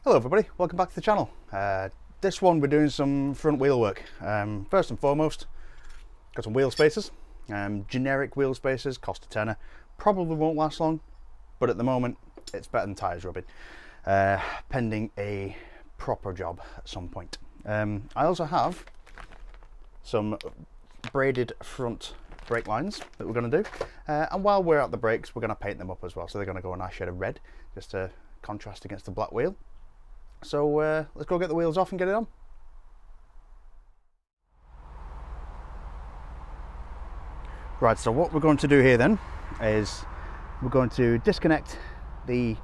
Hello everybody, welcome back to the channel. This one we're doing some front wheel work. First and foremost, got some wheel spacers. Generic wheel spacers, cost a tenner. Probably won't last long, but at the moment it's better than tyres rubbing. Pending a proper job at some point. I also have some braided front brake lines that we're going to do. And while we're at the brakes, we're going to paint them up as well. So they're going to go a nice shade of red, just to contrast against the black wheel. So let's go get the wheels off and get it on. Right, so what we're going to do here then is we're going to disconnect the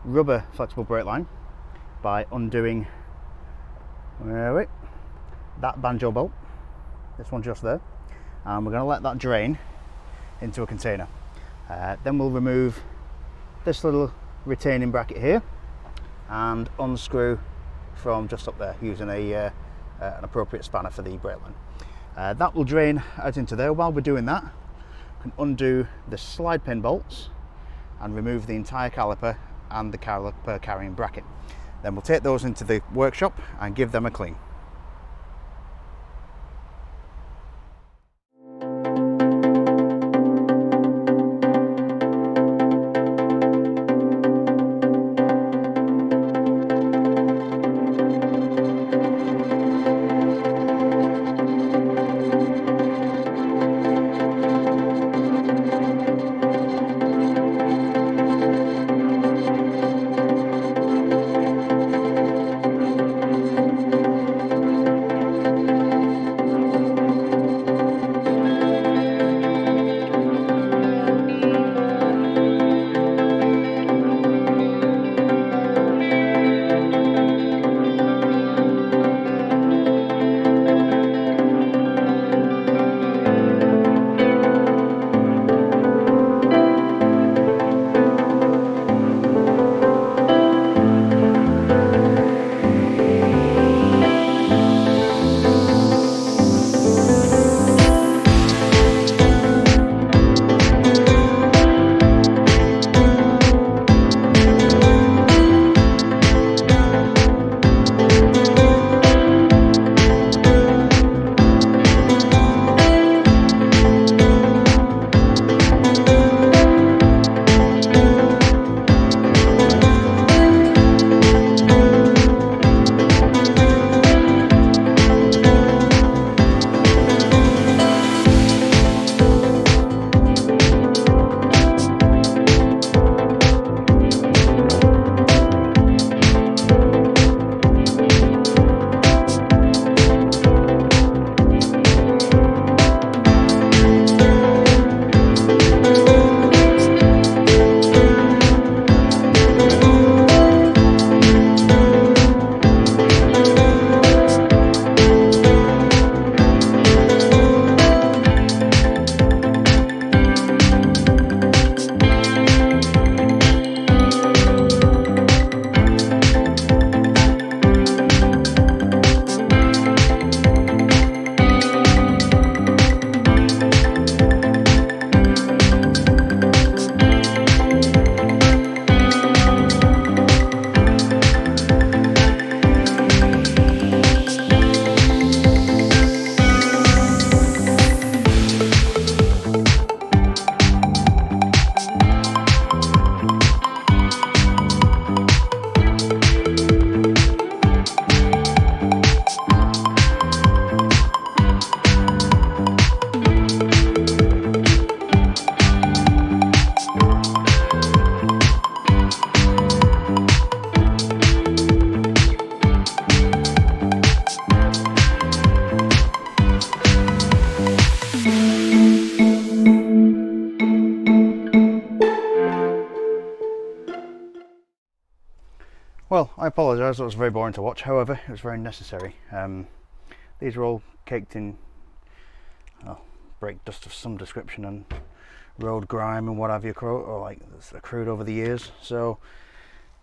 rubber flexible brake line by undoing that banjo bolt, this one just there, and we're going to let that drain into a container. Then we'll remove this little retaining bracket here and unscrew from just up there using an appropriate spanner for the brake line. That will drain out into there. While we're doing that, we can undo the slide pin bolts and remove the entire caliper and the caliper carrying bracket. Then we'll take those into the workshop and give them a clean. Well, I apologise, it was very boring to watch, however, it was very necessary. These are all caked in brake dust of some description and road grime and what have you, or like it's accrued over the years. So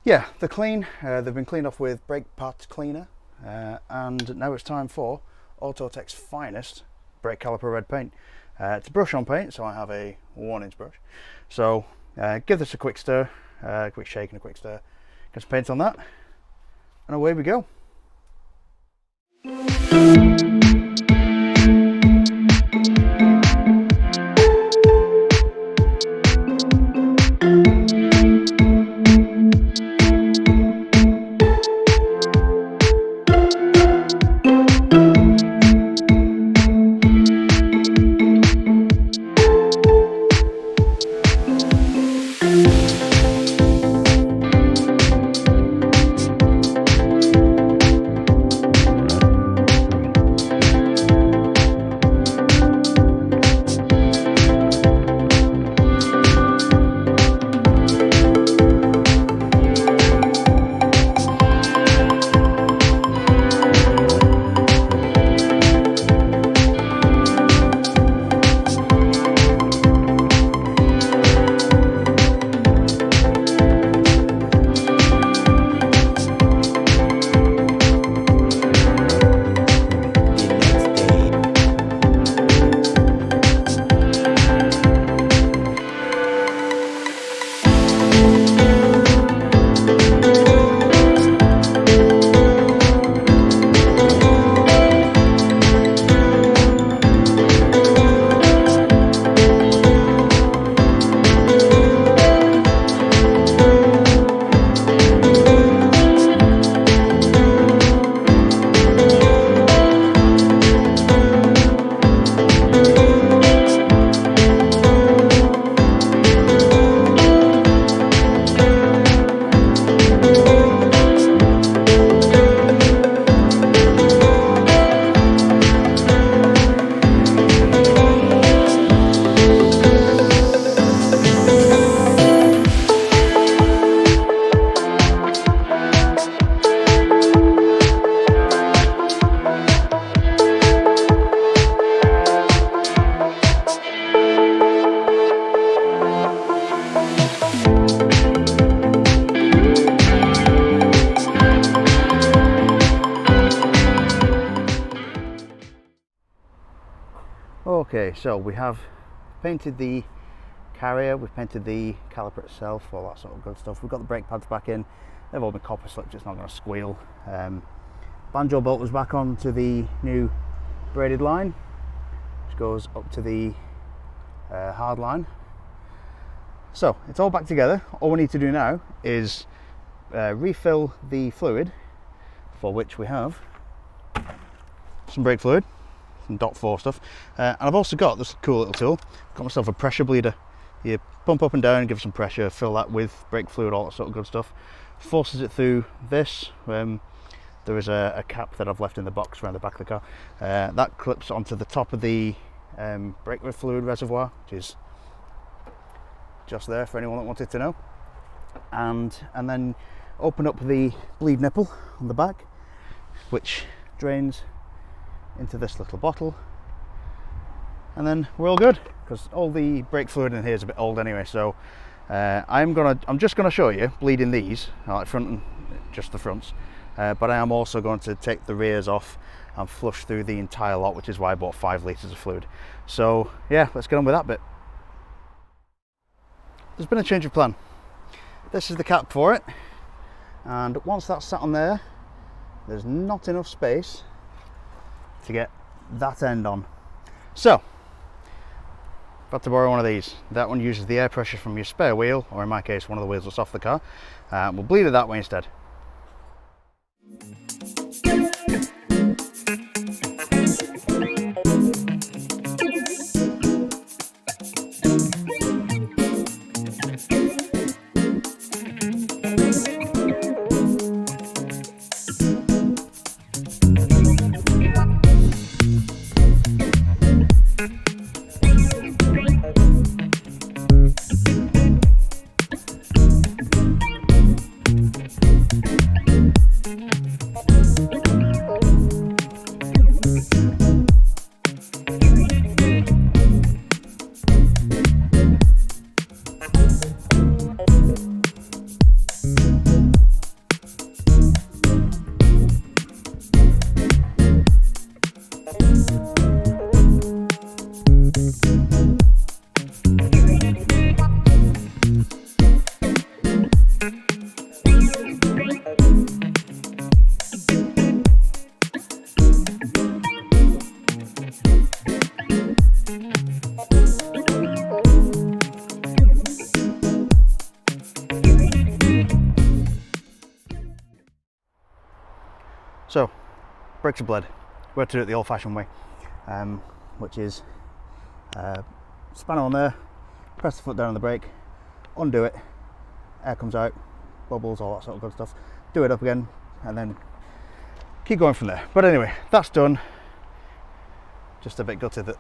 yeah, they're clean. They've been cleaned off with brake parts cleaner, and now it's time for Autotech's finest brake caliper red paint. It's a brush on paint, so I have a 1-inch brush. So give this a quick stir, quick shake and a quick stir. Get some paint on that, and away we go. Okay, so we have painted the carrier, we've painted the caliper itself, all that sort of good stuff. We've got the brake pads back in, they've all been copper slipped, it's not going to squeal. Banjo bolt was back on to the new braided line, which goes up to the hard line. So it's all back together. All we need to do now is refill the fluid, for which we have some brake fluid, some .4 stuff, and I've also got this cool little tool. Got myself a pressure bleeder. You pump up and down, give some pressure, fill that with brake fluid, all that sort of good stuff. Forces it through this. There is a cap that I've left in the box around the back of the car. That clips onto the top of the brake fluid reservoir, which is just there for anyone that wanted to know. And then open up the bleed nipple on the back, which drains into this little bottle, and then we're all good, because all the brake fluid in here is a bit old anyway. So I'm just gonna show you bleeding these, like front and just the fronts, but I am also going to take the rears off and flush through the entire lot, which is why I bought 5 litres of fluid. So yeah, let's get on with that bit. There's been a change of plan. This is the cap for it, and once that's sat on there, there's not enough space to get that end on. So I've had to borrow one of these. That one uses the air pressure from your spare wheel, or in my case one of the wheels that's off the car. We'll bleed it that way instead. So, brakes are bled. We had to do it the old-fashioned way, which is spanner on there, press the foot down on the brake, undo it, air comes out, bubbles, all that sort of good stuff. Do it up again, and then keep going from there. But anyway, that's done. Just a bit gutted that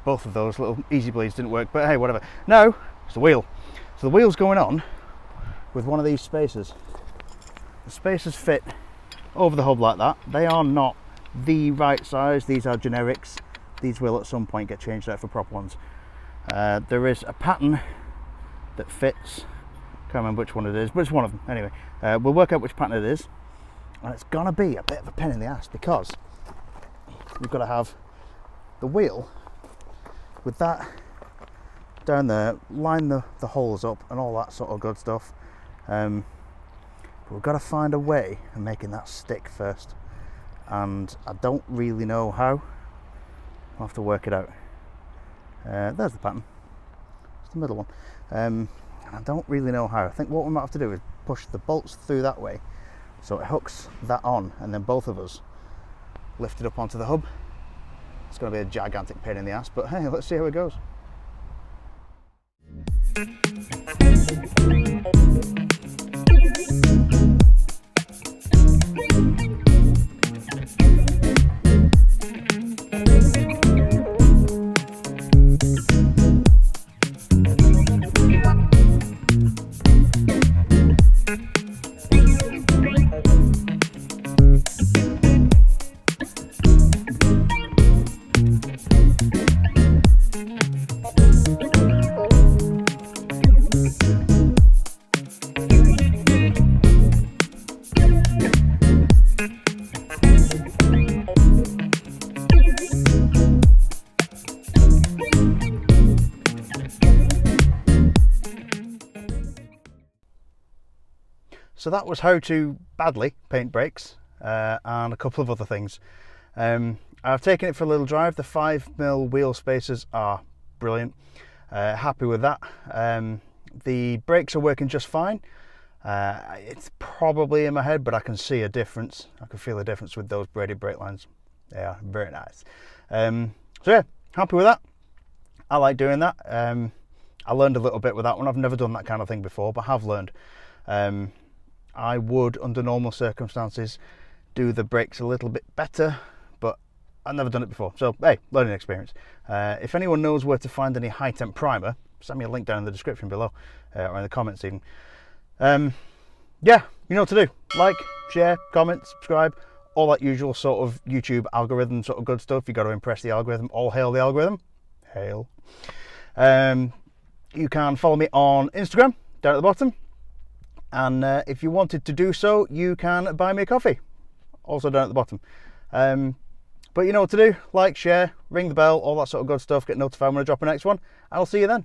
both of those little easy bleeds didn't work, but hey, whatever. Now it's the wheel. So the wheel's going on with one of these spacers. The spacers fit over the hub like that. They are not the right size. These are generics. These will at some point get changed out for proper ones. There is a pattern that fits. Can't remember which one it is, but it's one of them. Anyway, we'll work out which pattern it is, and it's gonna be a bit of a pain in the ass because you've got to have the wheel with that down there, line the holes up and all that sort of good stuff. But we've got to find a way of making that stick first, and I don't really know how. I'll have to work it out. There's the pattern. It's the middle one. I don't really know how. I think what we might have to do is push the bolts through that way so it hooks that on, and then both of us lift it up onto the hub. It's going to be a gigantic pain in the ass, but hey, let's see how it goes. So that was how to badly paint brakes and a couple of other things. I've taken it for a little drive. The 5mm wheel spacers are brilliant. Happy with that. The brakes are working just fine. It's probably in my head, but I can see a difference. I can feel a difference with those braided brake lines. They are very nice. So yeah, happy with that. I like doing that. I learned a little bit with that one. I've never done that kind of thing before, but have learned. I would, under normal circumstances, do the brakes a little bit better, but I've never done it before. So, hey, learning experience. If anyone knows where to find any high temp primer, send me a link down in the description below, or in the comments even. Yeah, you know what to do. Like, share, comment, subscribe, all that usual sort of YouTube algorithm sort of good stuff. You got to impress the algorithm. All hail the algorithm. Hail. You can follow me on Instagram, down at the bottom. And if you wanted to do so, you can buy me a coffee, also down at the bottom. But you know what to do. Like, share, ring the bell, all that sort of good stuff. Get notified when I drop the next one. I'll see you then.